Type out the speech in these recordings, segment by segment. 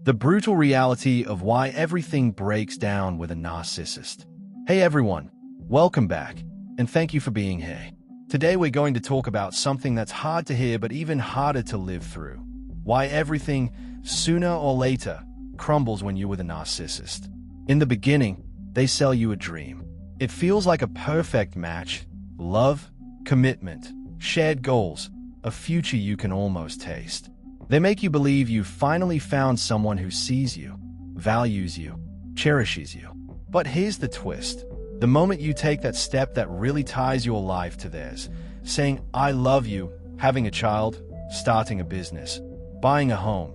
The brutal reality of why everything breaks down with a narcissist. Hey everyone, welcome back, and thank you for being here. Today we're going to talk about something that's hard to hear but even harder to live through. Why everything, sooner or later, crumbles when you're with a narcissist. In the beginning, they sell you a dream. It feels like a perfect match: love, commitment, shared goals, a future you can almost taste. They make you believe you've finally found someone who sees you, values you, cherishes you. But here's the twist. The moment you take that step that really ties your life to theirs, saying, "I love you," having a child, starting a business, buying a home,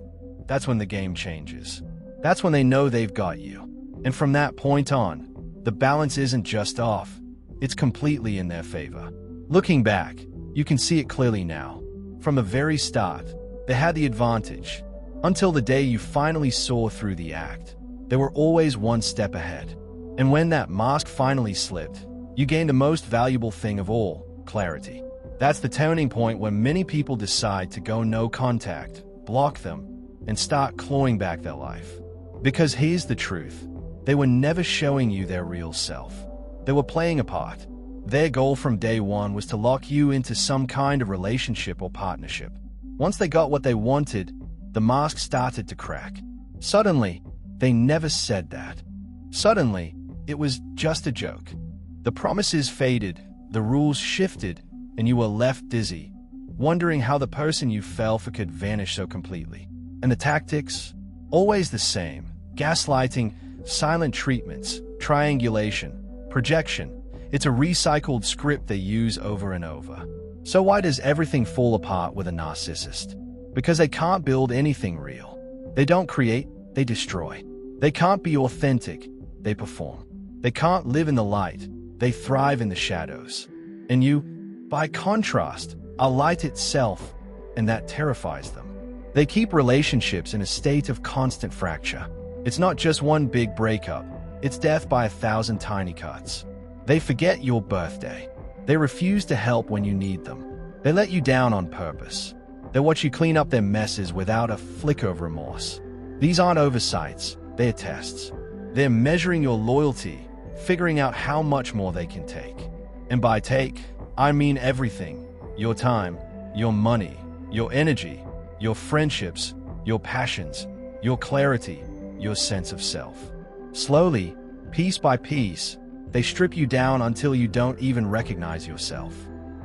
that's when the game changes. That's when they know they've got you. And from that point on, the balance isn't just off, it's completely in their favor. Looking back, you can see it clearly now. From the very start, they had the advantage. Until the day you finally saw through the act, they were always one step ahead. And when that mask finally slipped, you gained the most valuable thing of all: clarity. That's the turning point when many people decide to go no contact, block them, and start clawing back their life. Because here's the truth. They were never showing you their real self. They were playing a part. Their goal from day one was to lock you into some kind of relationship or partnership. Once they got what they wanted, the mask started to crack. Suddenly, they never said that. Suddenly, it was just a joke. The promises faded, the rules shifted, and you were left dizzy, wondering how the person you fell for could vanish so completely. And the tactics? Always the same. Gaslighting, silent treatments, triangulation, projection. It's a recycled script they use over and over. So why does everything fall apart with a narcissist? Because they can't build anything real. They don't create, they destroy. They can't be authentic, they perform. They can't live in the light, they thrive in the shadows. And you, by contrast, are light itself, and that terrifies them. They keep relationships in a state of constant fracture. It's not just one big breakup, it's death by 1,000 tiny cuts. They forget your birthday. They refuse to help when you need them. They let you down on purpose. They watch you clean up their messes without a flicker of remorse. These aren't oversights, they're tests. They're measuring your loyalty, figuring out how much more they can take. And by take, I mean everything. Your time, your money, your energy, your friendships, your passions, your clarity, your sense of self. Slowly, piece by piece, they strip you down until you don't even recognize yourself.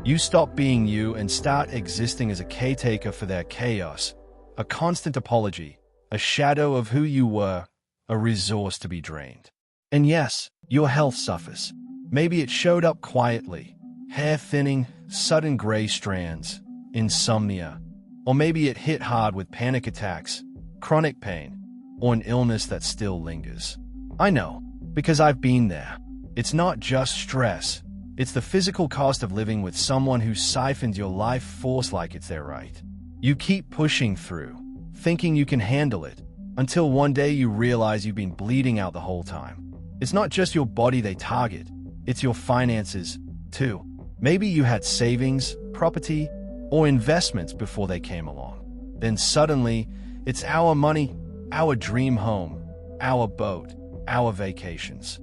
You stop being you and start existing as a caretaker for their chaos, a constant apology, a shadow of who you were, a resource to be drained. And yes, your health suffers. Maybe it showed up quietly: hair thinning, sudden gray strands, insomnia. Or maybe it hit hard with panic attacks, chronic pain, or an illness that still lingers. I know, because I've been there. It's not just stress. It's the physical cost of living with someone who siphons your life force like it's their right. You keep pushing through, thinking you can handle it, until one day you realize you've been bleeding out the whole time. It's not just your body they target, it's your finances, too. Maybe you had savings, property, or investments before they came along. Then suddenly, it's our money, our dream home, our boat, our vacations.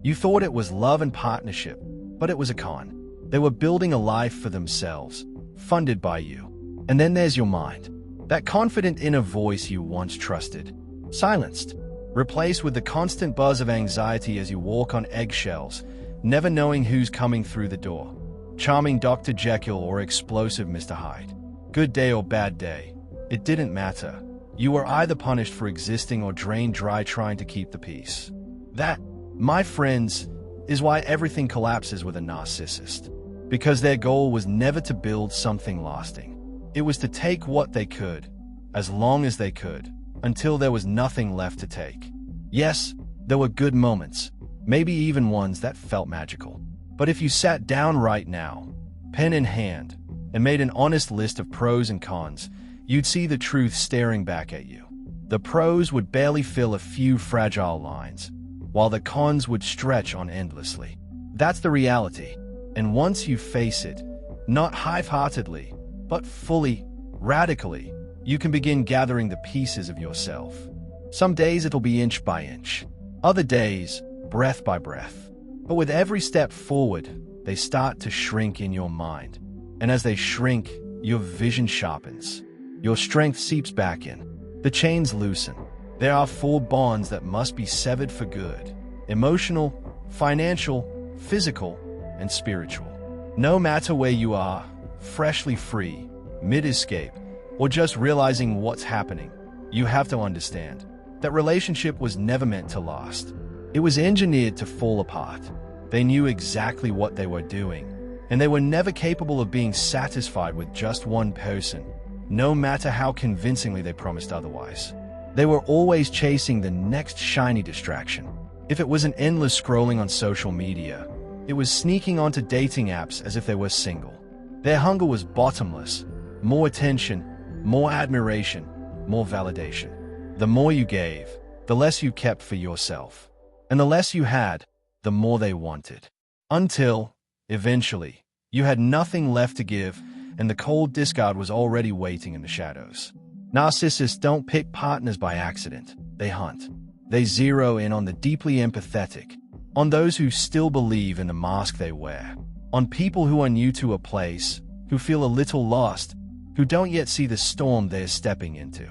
You thought it was love and partnership, but it was a con. They were building a life for themselves, funded by you. And then there's your mind. That confident inner voice you once trusted. Silenced. Replaced with the constant buzz of anxiety as you walk on eggshells, never knowing who's coming through the door. Charming Dr. Jekyll or explosive Mr. Hyde. Good day or bad day. It didn't matter. You were either punished for existing or drained dry trying to keep the peace. That, my friends, is why everything collapses with a narcissist. Because their goal was never to build something lasting. It was to take what they could, as long as they could, until there was nothing left to take. Yes, there were good moments, maybe even ones that felt magical. But if you sat down right now, pen in hand, and made an honest list of pros and cons, you'd see the truth staring back at you. The pros would barely fill a few fragile lines, while the cons would stretch on endlessly. That's the reality, and once you face it, not half-heartedly, but fully, radically, you can begin gathering the pieces of yourself. Some days it'll be inch by inch. Other days, breath by breath. But with every step forward, they start to shrink in your mind. And as they shrink, your vision sharpens. Your strength seeps back in. The chains loosen. There are 4 bonds that must be severed for good: emotional, financial, physical, and spiritual. No matter where you are, freshly free, mid-escape, or just realizing what's happening, you have to understand that relationship was never meant to last. It was engineered to fall apart. They knew exactly what they were doing, and they were never capable of being satisfied with just one person, no matter how convincingly they promised otherwise. They were always chasing the next shiny distraction. If it was an endless scrolling on social media, it was sneaking onto dating apps as if they were single. Their hunger was bottomless. More attention, more admiration, more validation. The more you gave, the less you kept for yourself. And the less you had, the more they wanted. Until, eventually, you had nothing left to give, and the cold discard was already waiting in the shadows. Narcissists don't pick partners by accident. They hunt. They zero in on the deeply empathetic, on those who still believe in the mask they wear, on people who are new to a place, who feel a little lost, who don't yet see the storm they're stepping into.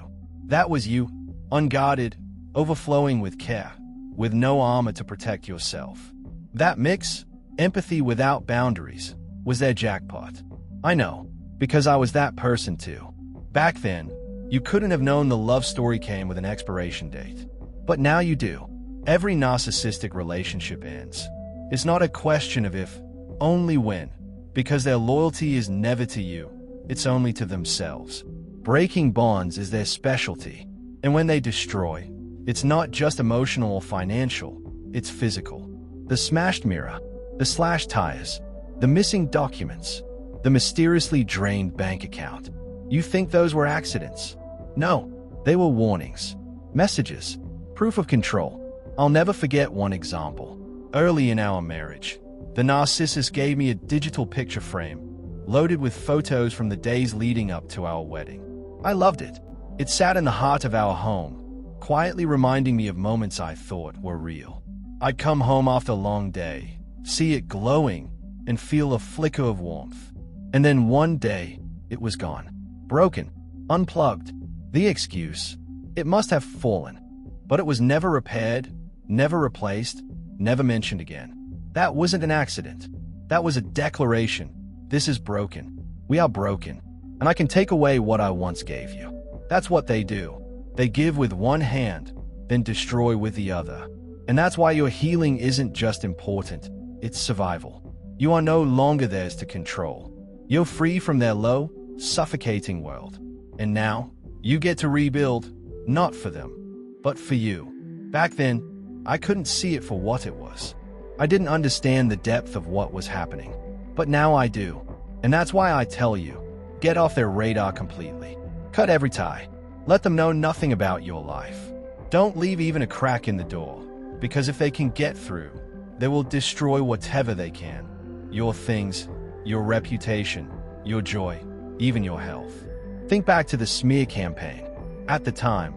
That was you, unguarded, overflowing with care, with no armor to protect yourself. That mix, empathy without boundaries, was their jackpot. I know, because I was that person too. Back then, you couldn't have known the love story came with an expiration date. But now you do. Every narcissistic relationship ends. It's not a question of if, only when, because their loyalty is never to you, it's only to themselves. Breaking bonds is their specialty, and when they destroy, it's not just emotional or financial, it's physical. The smashed mirror, the slashed tires, the missing documents, the mysteriously drained bank account. You think those were accidents? No, they were warnings, messages, proof of control. I'll never forget one example. Early in our marriage, the narcissist gave me a digital picture frame loaded with photos from the days leading up to our wedding. I loved it. It sat in the heart of our home, quietly reminding me of moments I thought were real. I'd come home after a long day, see it glowing, and feel a flicker of warmth. And then one day, it was gone. Broken, unplugged. The excuse: it must have fallen. But it was never repaired, never replaced, never mentioned again. That wasn't an accident. That was a declaration. This is broken. We are broken. And I can take away what I once gave you. That's what they do. They give with one hand, then destroy with the other. And that's why your healing isn't just important, it's survival. You are no longer theirs to control. You're free from their low, suffocating world. And now, you get to rebuild, not for them, but for you. Back then, I couldn't see it for what it was. I didn't understand the depth of what was happening. But now I do. And that's why I tell you, get off their radar completely. Cut every tie. Let them know nothing about your life. Don't leave even a crack in the door, because if they can get through, they will destroy whatever they can. Your things, your reputation, your joy, even your health. Think back to the smear campaign. At the time,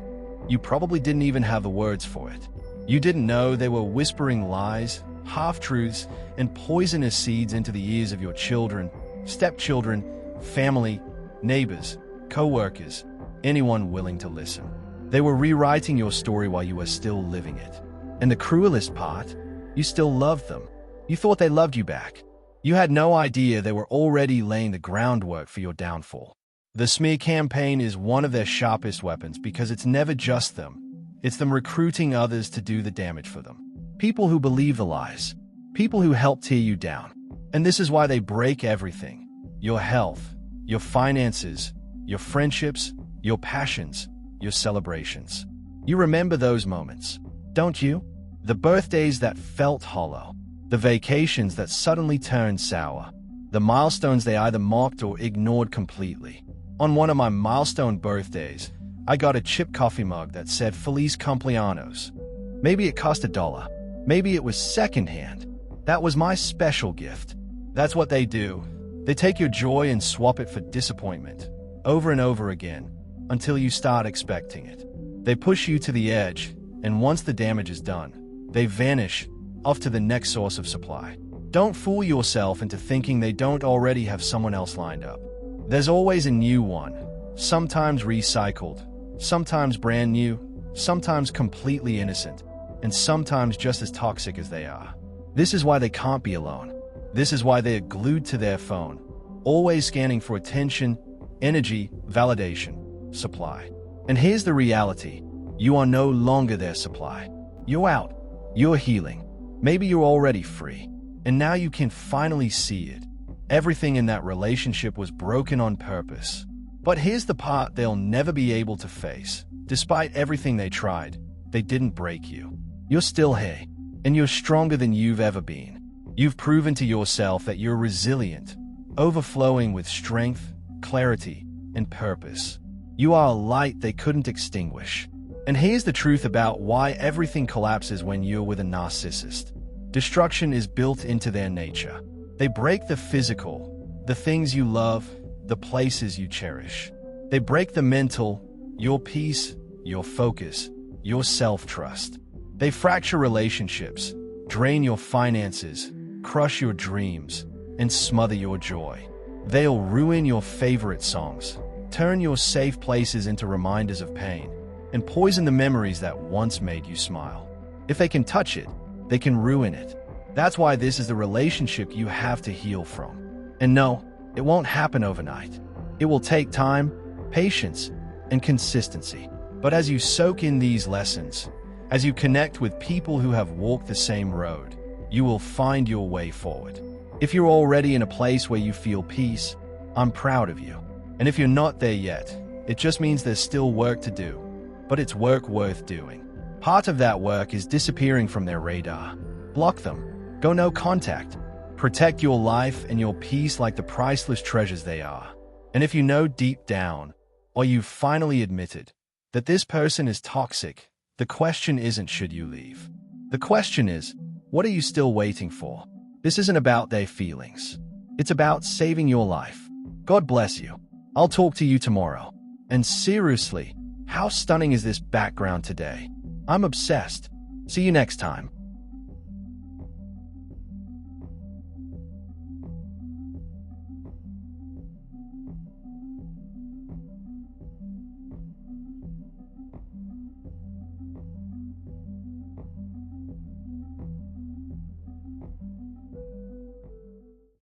you probably didn't even have the words for it. You didn't know they were whispering lies, half-truths, and poisonous seeds into the ears of your children, stepchildren, family, neighbors, co-workers, anyone willing to listen. They were rewriting your story while you were still living it. And the cruelest part, you still loved them. You thought they loved you back. You had no idea they were already laying the groundwork for your downfall. The smear campaign is one of their sharpest weapons because it's never just them. It's them recruiting others to do the damage for them. People who believe the lies. People who help tear you down. And this is why they break everything. Your health, your finances, your friendships, your passions, your celebrations. You remember those moments, don't you? The birthdays that felt hollow. The vacations that suddenly turned sour. The milestones they either mocked or ignored completely. On one of my milestone birthdays, I got a chipped coffee mug that said Feliz Cumpleaños. Maybe it cost $1. Maybe it was secondhand. That was my special gift. That's what they do. They take your joy and swap it for disappointment, over and over again, until you start expecting it. They push you to the edge, and once the damage is done, they vanish off to the next source of supply. Don't fool yourself into thinking they don't already have someone else lined up. There's always a new one, sometimes recycled, sometimes brand new, sometimes completely innocent, and sometimes just as toxic as they are. This is why they can't be alone. This is why they are glued to their phone, always scanning for attention, energy, validation, supply. And here's the reality. You are no longer their supply. You're out. You're healing. Maybe you're already free. And now you can finally see it. Everything in that relationship was broken on purpose. But here's the part they'll never be able to face. Despite everything they tried, they didn't break you. You're still here, and you're stronger than you've ever been. You've proven to yourself that you're resilient, overflowing with strength, clarity, and purpose. You are a light they couldn't extinguish. And here's the truth about why everything collapses when you're with a narcissist. Destruction is built into their nature. They break the physical, the things you love, the places you cherish. They break the mental, your peace, your focus, your self-trust. They fracture relationships, drain your finances, crush your dreams, and smother your joy. They'll ruin your favorite songs, turn your safe places into reminders of pain, and poison the memories that once made you smile. If they can touch it, they can ruin it. That's why this is the relationship you have to heal from. And no, it won't happen overnight. It will take time, patience, and consistency. But as you soak in these lessons, as you connect with people who have walked the same road, you will find your way forward. If you're already in a place where you feel peace, I'm proud of you. And if you're not there yet, it just means there's still work to do. But it's work worth doing. Part of that work is disappearing from their radar. Block them. Go no contact. Protect your life and your peace like the priceless treasures they are. And if you know deep down, or you've finally admitted, that this person is toxic, the question isn't should you leave. The question is, what are you still waiting for? This isn't about their feelings. It's about saving your life. God bless you. I'll talk to you tomorrow. And seriously, how stunning is this background today? I'm obsessed. See you next time.